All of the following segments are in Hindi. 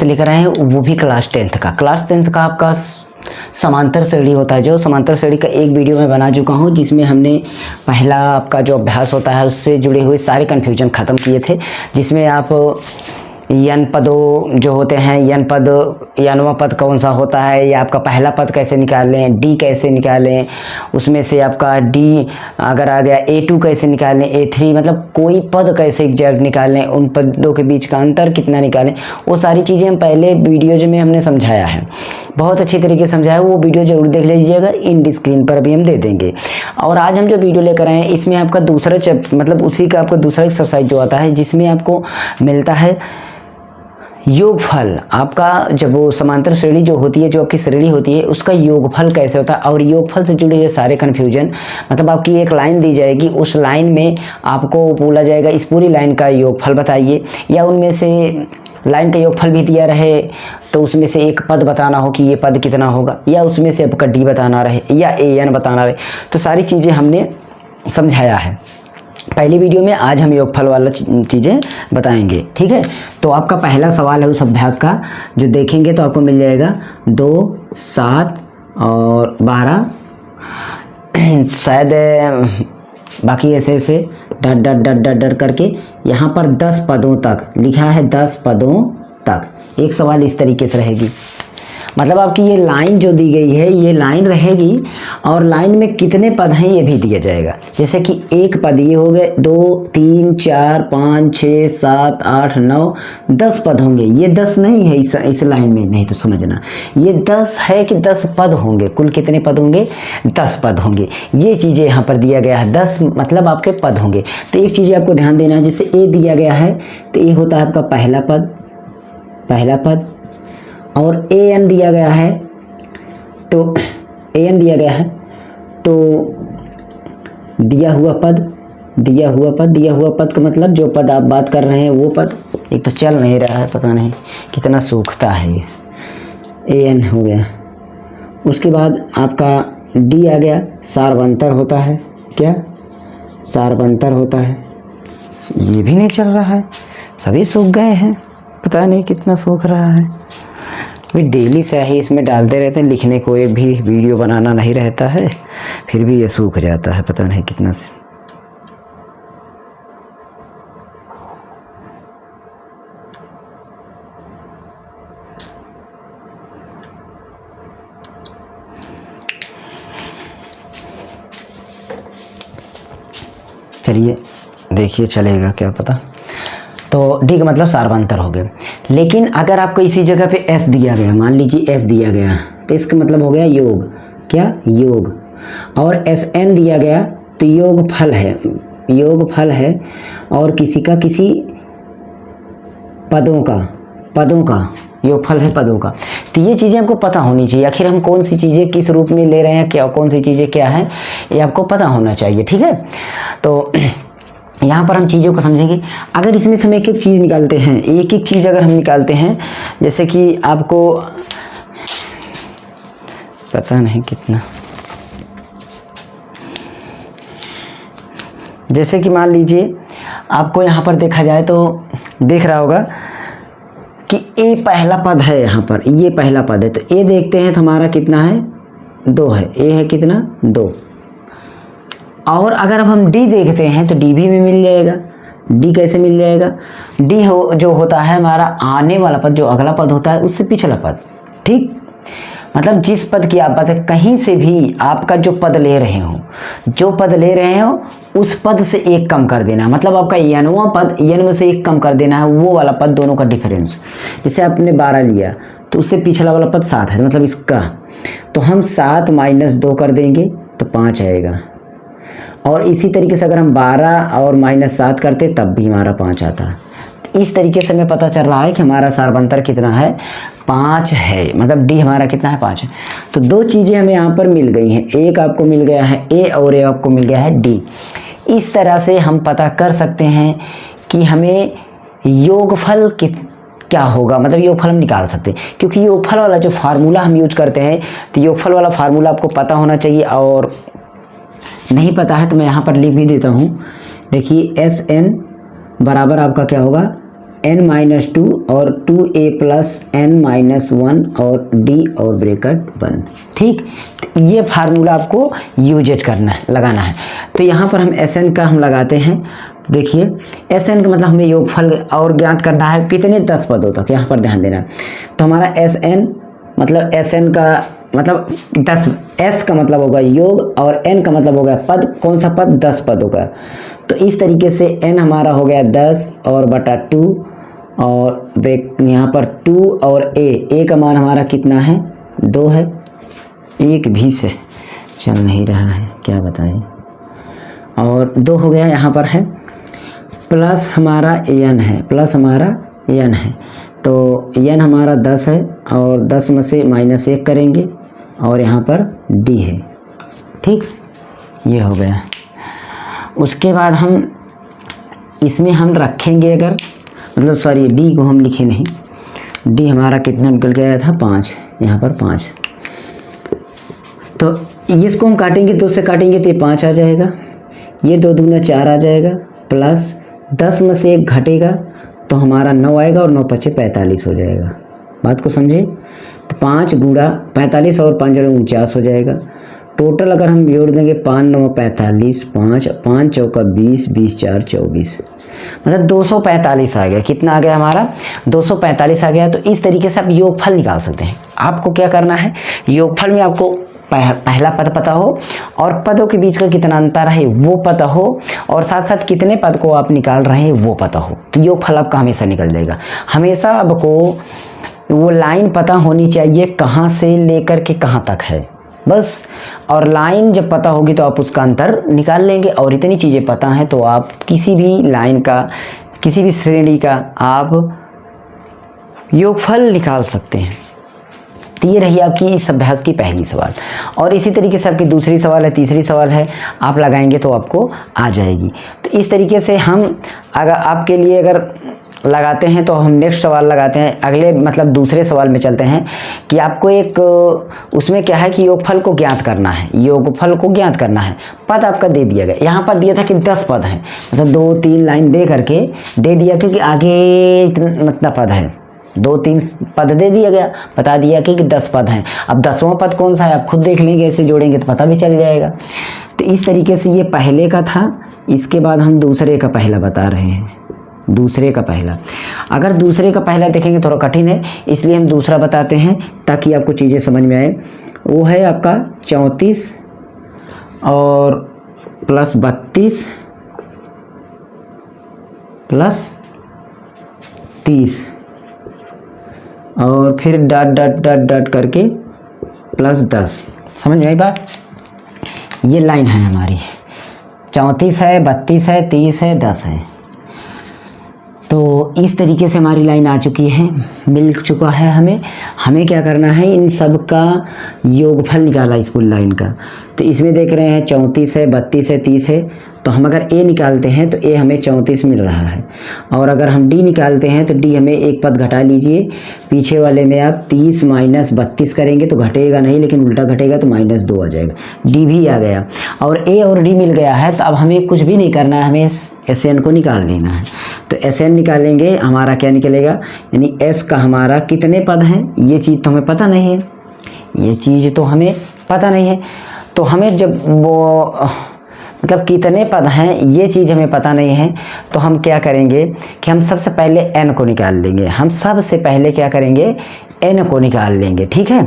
से लेकर आए हैं, वो भी क्लास 10th का। क्लास 10th का आपका समांतर श्रेणी होता है। जो समांतर श्रेणी का एक वीडियो मैं बना चुका हूँ, जिसमें हमने पहला आपका जो अभ्यास होता है उससे जुड़े हुए सारे कन्फ्यूजन ख़त्म किए थे, जिसमें आप यन पदों जो होते हैं, यन पद यनवा पद कौन सा होता है, या आपका पहला पद कैसे निकालें, डी कैसे निकालें, उसमें से आपका डी अगर आ गया A2 कैसे निकालें, A3 मतलब कोई पद कैसे एग्जैक्ट निकालें, उन पदों के बीच का अंतर कितना निकालें, वो सारी चीज़ें हम पहले वीडियोज में हमने समझाया है, बहुत अच्छी तरीके से समझाया। वो वीडियो जरूर देख लीजिएगा, इन स्क्रीन पर अभी हम दे देंगे। और आज हम जो वीडियो लेकर आए हैं इसमें आपका दूसरा मतलब उसी का आपका दूसरा एक्सरसाइज जो आता है, जिसमें आपको मिलता है योगफल। आपका जब वो समांतर श्रेणी जो होती है, जो आपकी श्रेणी होती है, उसका योगफल कैसे होता है, और योगफल से जुड़े हुए सारे कन्फ्यूजन, मतलब आपकी एक लाइन दी जाएगी, उस लाइन में आपको बोला जाएगा इस पूरी लाइन का योगफल बताइए, या उनमें से लाइन का योगफल भी दिया रहे तो उसमें से एक पद बताना हो कि ये पद कितना होगा, या उसमें से आपका डी बताना रहे, या AN बताना रहे। तो सारी चीज़ें हमने समझाया है पहली वीडियो में। आज हम योगफल वाला चीज़ें बताएंगे, ठीक है। तो आपका पहला सवाल है उस अभ्यास का, जो देखेंगे तो आपको मिल जाएगा 2, 7 और 12, शायद बाकी ऐसे ऐसे डट डट डट डट डट करके यहाँ पर 10 पदों तक लिखा है, 10 पदों तक। एक सवाल इस तरीके से रहेगी, मतलब आपकी ये लाइन जो दी गई है, ये लाइन रहेगी और लाइन में कितने पद हैं ये भी दिया जाएगा। जैसे कि एक पद ये हो गए, 2, 3, 4, 5, 6, 7, 8, 9, 10 पद होंगे। ये 10 नहीं है इस लाइन में, नहीं तो समझना ये 10 है कि 10 पद होंगे। कुल कितने पद होंगे? 10 पद होंगे। ये चीज़ें यहाँ पर दिया गया है, 10 मतलब आपके पद होंगे। तो एक चीज़ आपको ध्यान देना है, जैसे A दिया गया है तो ये होता है आपका पहला पद, और AN दिया गया है तो AN दिया गया है तो दिया हुआ पद का मतलब जो पद आप बात कर रहे हैं वो पद। एक तो चल नहीं रहा है, पता नहीं कितना सूखता है ये, AN हो गया। उसके बाद आपका D आ गया, सारवंतर होता है। क्या सारवंतर होता है? ये भी नहीं चल रहा है, सभी सूख गए हैं, पता नहीं कितना सूख रहा है। भाई डेली से ही इसमें डालते रहते हैं, लिखने को एक भी वीडियो बनाना नहीं रहता है, फिर भी ये सूख जाता है, पता नहीं कितना। चलिए देखिए, चलेगा क्या पता। तो डी का मतलब सारवंतर हो गए। लेकिन अगर आपको इसी जगह पे S दिया गया, मान लीजिए S दिया गया, तो इसका मतलब हो गया योग। क्या? योग। और SN दिया गया तो योगफल है, और किसी पदों का योगफल है, पदों का। तो ये चीज़ें आपको पता होनी चाहिए, आखिर हम कौन सी चीज़ें किस रूप में ले रहे हैं, क्या कौन सी चीज़ें क्या है, ये आपको पता होना चाहिए, ठीक है। तो यहाँ पर हम चीज़ों को समझेंगे। अगर इसमें से हम एक एक चीज़ निकालते हैं, एक एक चीज़ अगर हम निकालते हैं, जैसे कि आपको पता नहीं कितना, जैसे कि मान लीजिए आपको यहाँ पर देखा जाए तो देख रहा होगा कि A पहला पद है, यहाँ पर ये पहला पद है, तो A देखते हैं तो हमारा कितना है? 2 है। A है कितना? 2। और अगर अब हम D देखते हैं तो D भी में मिल जाएगा। D कैसे मिल जाएगा? D जो होता है हमारा आने वाला पद, जो अगला पद होता है उससे पिछला पद, ठीक। मतलब जिस पद की आप बात है, कहीं से भी आपका जो पद ले रहे हो उस पद से एक कम कर देना, मतलब आपका यनवा पद यन में से एक कम कर देना है, वो वाला पद, दोनों का डिफरेंस। जैसे आपने 12 लिया तो उससे पिछला वाला पद 7 है, मतलब इसका, तो हम 7 - 2 कर देंगे तो 5 आएगा। और इसी तरीके से अगर हम 12 और -7 करते तब भी हमारा 5 आता। इस तरीके से हमें पता चल रहा है कि हमारा सारवंतर कितना है? 5 है, मतलब D हमारा कितना है? 5 है। तो 2 चीज़ें हमें यहाँ पर मिल गई हैं, एक आपको मिल गया है A और एक आपको मिल गया है D। इस तरह से हम पता कर सकते हैं कि हमें योगफल क्या होगा, मतलब योगफल हम निकाल सकते हैं, क्योंकि योगफल वाला जो फार्मूला हम यूज करते हैं, तो योगफल वाला फार्मूला आपको पता होना चाहिए। और नहीं पता है तो मैं यहाँ पर लिख भी देता हूँ। देखिए SN बराबर आपका क्या होगा? n-2 और 2a प्लस n-1 और d और ब्रैकेट 1। ठीक, ये फार्मूला आपको यूजेज करना है, लगाना है। तो यहाँ पर हम Sn का हम लगाते हैं। देखिए Sn का मतलब हमें योगफल और ज्ञात करना है कितने 10 पदों तक, यहाँ पर ध्यान देना है। तो हमारा Sn मतलब Sn का मतलब 10, S का मतलब होगा योग और n का मतलब होगा पद। कौन सा पद? 10 पदों का। तो इस तरीके से n हमारा हो गया 10 और बटा 2 और यहाँ पर 2 और a का मान हमारा कितना है? 2 है। एक भी से चल नहीं रहा है, क्या बताएं। और 2 हो गया, यहाँ पर है प्लस हमारा n है, प्लस हमारा n है। तो n हमारा 10 है और 10 में से -1 करेंगे और यहाँ पर d है। ठीक, ये हो गया। उसके बाद हम इसमें हम रखेंगे अगर मतलब सॉरी d को हम लिखे नहीं, d हमारा कितना निकल गया था? 5, यहाँ पर 5। तो इसको हम काटेंगे, 2 से काटेंगे तो ये 5 आ जाएगा, ये 2 दूना 4 आ जाएगा, प्लस 10 में से 1 घटेगा तो हमारा 9 आएगा और 9 पचे 45 हो जाएगा। बात को समझे? तो 5 गुणा 45 और 5 जोड़े 49 हो जाएगा। टोटल अगर हम जोड़ देंगे 5 9 45, 5 चौका 20, 20 4 24, मतलब 245 आ गया। कितना आ गया हमारा? 245 आ गया। तो इस तरीके से आप योगफल निकाल सकते हैं। आपको क्या करना है, योगफल में आपको पहला पद पता हो और पदों के बीच का कितना अंतर है वो पता हो और साथ साथ कितने पद को आप निकाल रहे हैं वो पता हो, तो योगफल आपका हमेशा निकल जाएगा। हमेशा आपको वो लाइन पता होनी चाहिए कहाँ से लेकर के कहाँ तक है, बस। और लाइन जब पता होगी तो आप उसका अंतर निकाल लेंगे। और इतनी चीज़ें पता हैं तो आप किसी भी लाइन का, किसी भी श्रेणी का आप योगफल निकाल सकते हैं। तो ये रही आपकी इस अभ्यास की पहली सवाल। और इसी तरीके से आपकी दूसरी सवाल है, तीसरी सवाल है, आप लगाएंगे तो आपको आ जाएगी। तो इस तरीके से हम अगर आपके लिए अगर लगाते हैं तो हम नेक्स्ट सवाल लगाते हैं। अगले मतलब दूसरे सवाल में चलते हैं कि आपको एक उसमें क्या है कि योगफल को ज्ञात करना है। योगफल को ज्ञात करना है, पद आपका दे दिया गया। यहाँ पर दिया था कि 10 पद हैं, मतलब 2-3 लाइन दे करके दे दिया था कि आगे इतना पद है, 2-3 पद दे दिया गया, बता दिया कि 10 पद हैं। अब 10वां पद कौन सा है आप खुद देख लेंगे, ऐसे जोड़ेंगे तो पता भी चल जाएगा। तो इस तरीके से ये पहले का था। इसके बाद हम दूसरे का पहला बता रहे हैं। दूसरे का पहला, अगर दूसरे का पहला देखेंगे थोड़ा कठिन है, इसलिए हम दूसरा बताते हैं ताकि आपको चीज़ें समझ में आए। वो है आपका 34 और प्लस 32 प्लस 30 और फिर डॉट डॉट डॉट डॉट करके प्लस 10। समझ में आई बात? ये लाइन है हमारी, 34 है, 32 है, 30 है, 10 है। तो इस तरीके से हमारी लाइन आ चुकी है, मिल चुका है। हमें क्या करना है, इन सब का योगफल निकाला इस पूरी लाइन का। तो इसमें देख रहे हैं 34 है, 32 है, 30 है। तो हम अगर a निकालते हैं तो a हमें 34 मिल रहा है। और अगर हम d निकालते हैं तो d हमें एक पद घटा लीजिए, पीछे वाले में आप 30 माइनस 32 करेंगे तो घटेगा नहीं, लेकिन उल्टा घटेगा तो -2 आ जाएगा। d भी आ गया और a और d मिल गया है। तो अब हमें कुछ भी नहीं करना है, हमें Sn को निकाल लेना है। तो Sn निकालेंगे, हमारा क्या निकलेगा, यानी s का हमारा कितने पद हैं ये चीज़ तो हमें पता नहीं है, ये चीज़ तो हमें पता नहीं है। तो हमें जब वो मतलब कितने पद हैं ये चीज़ हमें पता नहीं है, तो हम क्या करेंगे कि हम सबसे पहले n को निकाल लेंगे। हम सबसे पहले क्या करेंगे, n को निकाल लेंगे, ठीक है।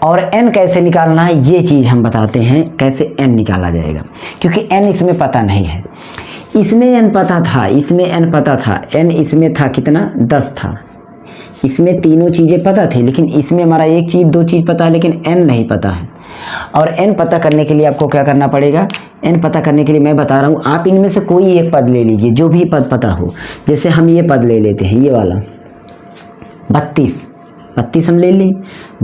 और n कैसे निकालना है ये चीज़ हम बताते हैं, कैसे n निकाला जाएगा, क्योंकि n इसमें पता नहीं है। इसमें n पता था, इसमें n पता था, n इसमें था कितना, 10 था। इसमें तीनों चीज़ें पता थी, लेकिन इसमें हमारा एक चीज़ 2 चीज़ पता है, लेकिन n नहीं पता है। और n पता करने के लिए आपको क्या करना पड़ेगा, n पता करने के लिए मैं बता रहा हूँ, आप इनमें से कोई एक पद ले लीजिए, जो भी पद पता हो। जैसे हम ये पद ले लेते हैं, ये वाला 32 हम ले लिए,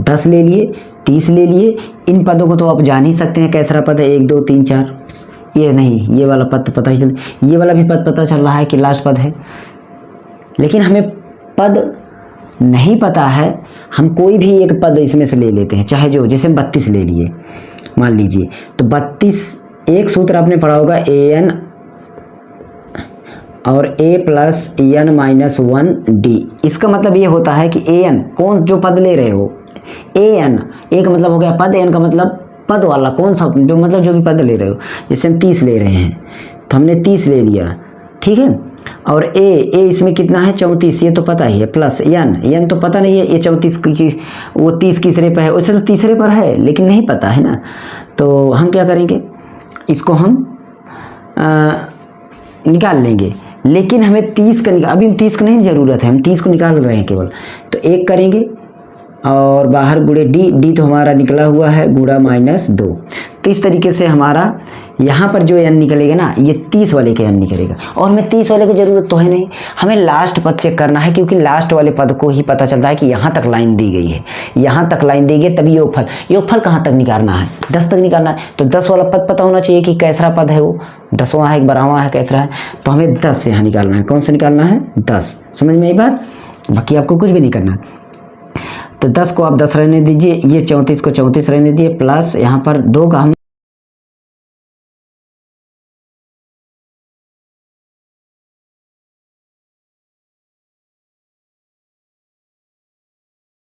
10 ले लिए, 30 ले लिए। इन पदों को तो आप जान ही सकते हैं कैसा पद है, 1 2 3 4। ये नहीं, ये वाला पद पता ही चल, ये वाला भी पद पता चल रहा है कि लास्ट पद है। लेकिन हमें पद नहीं पता है, हम कोई भी एक पद इसमें से ले लेते हैं, चाहे जो, जैसे 32 ले लिए मान लीजिए। तो 32 एक सूत्र आपने पढ़ा होगा, an और a plus n minus 1d। इसका मतलब ये होता है कि an कौन जो पद ले रहे हो, an a का मतलब हो गया पद, n का मतलब पद वाला कौन सा, जो मतलब जो भी पद ले रहे हो। जैसे हम 30 ले रहे हैं तो हमने 30 ले लिया, ठीक है। और a इसमें कितना है 34, ये तो पता ही है, प्लस n तो पता नहीं है ये 34 की वो 30 किसरे पर है, वैसे तो तीसरे पर है लेकिन नहीं पता है ना। तो हम क्या करेंगे, इसको हम निकाल लेंगे, लेकिन हमें 30 का निकाल, अभी 30 का नहीं ज़रूरत है, हम 30 को निकाल रहे हैं केवल। तो 1 करेंगे और बाहर गुड़े d तो हमारा निकला हुआ है गुड़ा माइनस 2। तो इस तरीके से हमारा यहाँ पर जो n निकलेगा ना, ये 30 वाले के n निकलेगा। और हमें 30 वाले की ज़रूरत तो है नहीं, हमें लास्ट पद चेक करना है, क्योंकि लास्ट वाले पद को ही पता चलता है कि यहाँ तक लाइन दी गई है, यहाँ तक लाइन दी गई, तभी योगफल कहाँ तक निकालना है, 10 तक निकालना है। तो 10 वाला पद पता होना चाहिए कि कैसरा पद है, वो 10वां है, 12वां है, कैसरा है। तो हमें 10 यहाँ निकालना है, कौन सा निकालना है 10। समझ में आई बात, बाकी आपको कुछ भी नहीं करना। तो 10 को आप 10 रहने दीजिए, ये 34 को 34 रहने दीजिए, प्लस यहाँ पर 2 का हम